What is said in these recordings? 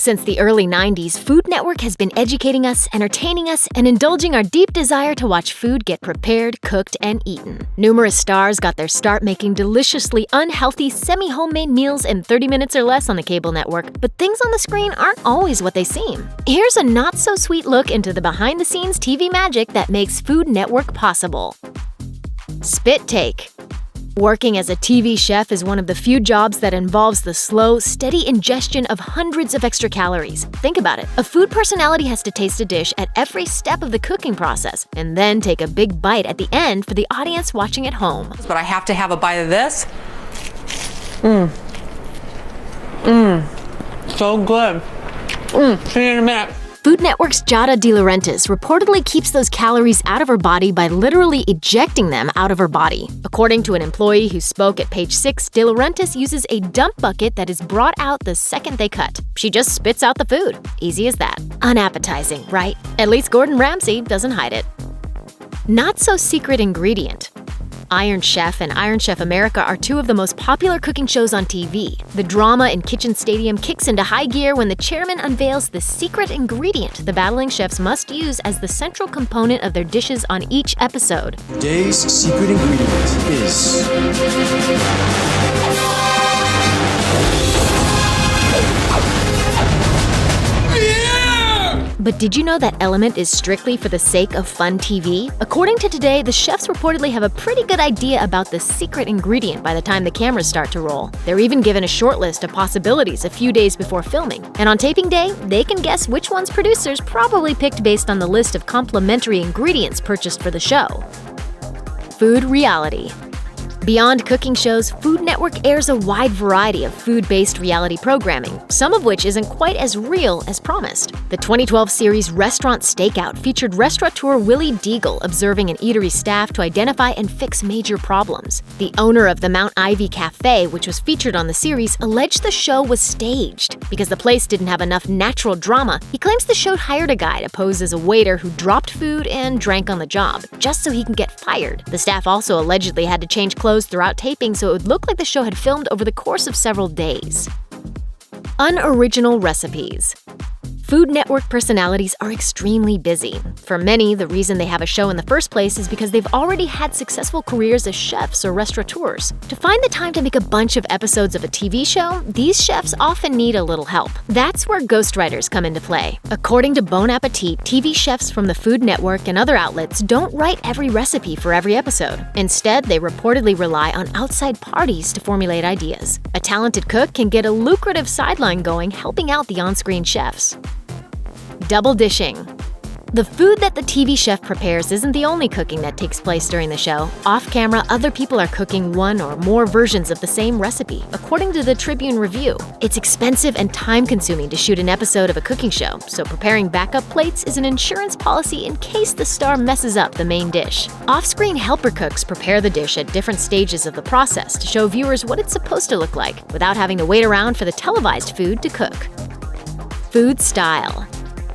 Since the early 90s, Food Network has been educating us, entertaining us, and indulging our deep desire to watch food get prepared, cooked, and eaten. Numerous stars got their start making deliciously unhealthy, semi-homemade meals in 30 minutes or less on the cable network, but things on the screen aren't always what they seem. Here's a not-so-sweet look into the behind-the-scenes TV magic that makes Food Network possible. Spit take. Working as a TV chef is one of the few jobs that involves the slow, steady ingestion of hundreds of extra calories. Think about it. A food personality has to taste a dish at every step of the cooking process and then take a big bite at the end for the audience watching at home. But I have to have a bite of this. So good. See you in a minute. Food Network's Giada De Laurentiis reportedly keeps those calories out of her body by literally ejecting them out of her body. According to an employee who spoke at Page 6, De Laurentiis uses a dump bucket that is brought out the second they cut. She just spits out the food. Easy as that. Unappetizing, right? At least Gordon Ramsay doesn't hide it. Not-so-secret ingredient. Iron Chef and Iron Chef America are two of the most popular cooking shows on TV. The drama in Kitchen Stadium kicks into high gear when the chairman unveils the secret ingredient the battling chefs must use as the central component of their dishes on each episode. Today's secret ingredient is... But did you know that element is strictly for the sake of fun TV? According to Today, the chefs reportedly have a pretty good idea about the secret ingredient by the time the cameras start to roll. They're even given a short list of possibilities a few days before filming. And on taping day, they can guess which ones producers probably picked based on the list of complimentary ingredients purchased for the show. Food reality. Beyond cooking shows, Food Network airs a wide variety of food-based reality programming, some of which isn't quite as real as promised. The 2012 series Restaurant Stakeout featured restaurateur Willie Deagle observing an eatery staff to identify and fix major problems. The owner of the Mount Ivy Cafe, which was featured on the series, alleged the show was staged. Because the place didn't have enough natural drama, he claims the show hired a guy to pose as a waiter who dropped food and drank on the job, just so he can get fired. The staff also allegedly had to change clothes throughout taping so it would look like the show had filmed over the course of several days. Unoriginal recipes. Food Network personalities are extremely busy. For many, the reason they have a show in the first place is because they've already had successful careers as chefs or restaurateurs. To find the time to make a bunch of episodes of a TV show, these chefs often need a little help. That's where ghostwriters come into play. According to Bon Appetit, TV chefs from the Food Network and other outlets don't write every recipe for every episode. Instead, they reportedly rely on outside parties to formulate ideas. A talented cook can get a lucrative sideline going helping out the on-screen chefs. Double dishing. The food that the TV chef prepares isn't the only cooking that takes place during the show. Off-camera, other people are cooking one or more versions of the same recipe, according to the Tribune Review. It's expensive and time-consuming to shoot an episode of a cooking show, so preparing backup plates is an insurance policy in case the star messes up the main dish. Off-screen helper cooks prepare the dish at different stages of the process to show viewers what it's supposed to look like, without having to wait around for the televised food to cook. Food style.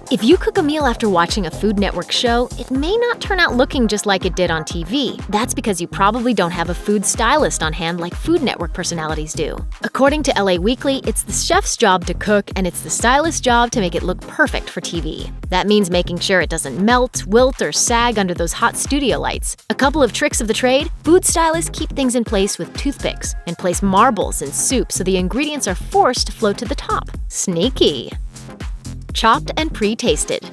If you cook a meal after watching a Food Network show, it may not turn out looking just like it did on TV. That's because you probably don't have a food stylist on hand like Food Network personalities do. According to LA Weekly, it's the chef's job to cook and it's the stylist's job to make it look perfect for TV. That means making sure it doesn't melt, wilt, or sag under those hot studio lights. A couple of tricks of the trade: food stylists keep things in place with toothpicks and place marbles in soup so the ingredients are forced to float to the top. Sneaky! Chopped and pre-tasted.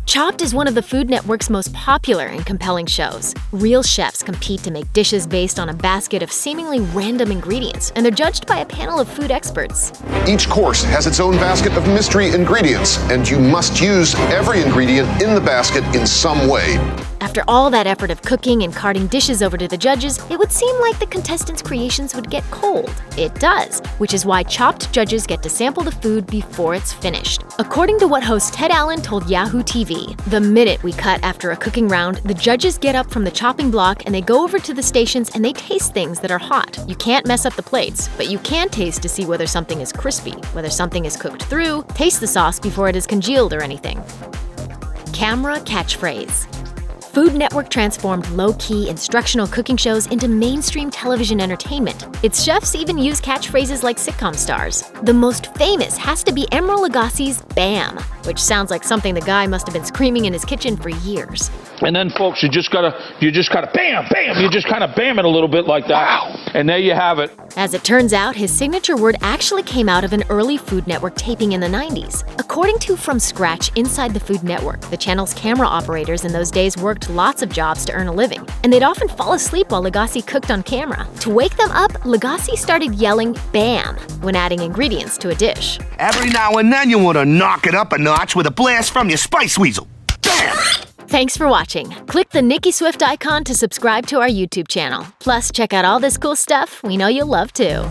Chopped is one of the Food Network's most popular and compelling shows. Real chefs compete to make dishes based on a basket of seemingly random ingredients, and they're judged by a panel of food experts. Each course has its own basket of mystery ingredients, and you must use every ingredient in the basket in some way. After all that effort of cooking and carting dishes over to the judges, it would seem like the contestants' creations would get cold. It does, which is why Chopped judges get to sample the food before it's finished. According to what host Ted Allen told Yahoo TV, the minute we cut after a cooking round, the judges get up from the chopping block and they go over to the stations and they taste things that are hot. You can't mess up the plates, but you can taste to see whether something is crispy, whether something is cooked through, taste the sauce before it is congealed or anything. Camera catchphrase. Food Network transformed low-key instructional cooking shows into mainstream television entertainment. Its chefs even use catchphrases like sitcom stars. The most famous has to be Emeril Lagasse's BAM, which sounds like something the guy must have been screaming in his kitchen for years. And then, folks, you just gotta bam, bam. You just kind of bam it a little bit like that. Wow. And there you have it. As it turns out, his signature word actually came out of an early Food Network taping in the 90s. According to From Scratch Inside the Food Network, the channel's camera operators in those days worked lots of jobs to earn a living, and they'd often fall asleep while Lagasse cooked on camera. To wake them up, Lagasse started yelling BAM when adding ingredients to a dish. Every now and then you want to knock it up a notch with a blast from your Spice Weasel. Bam! Thanks for watching. Click the Nicki Swift icon to subscribe to our YouTube channel. Plus, check out all this cool stuff we know you'll love too.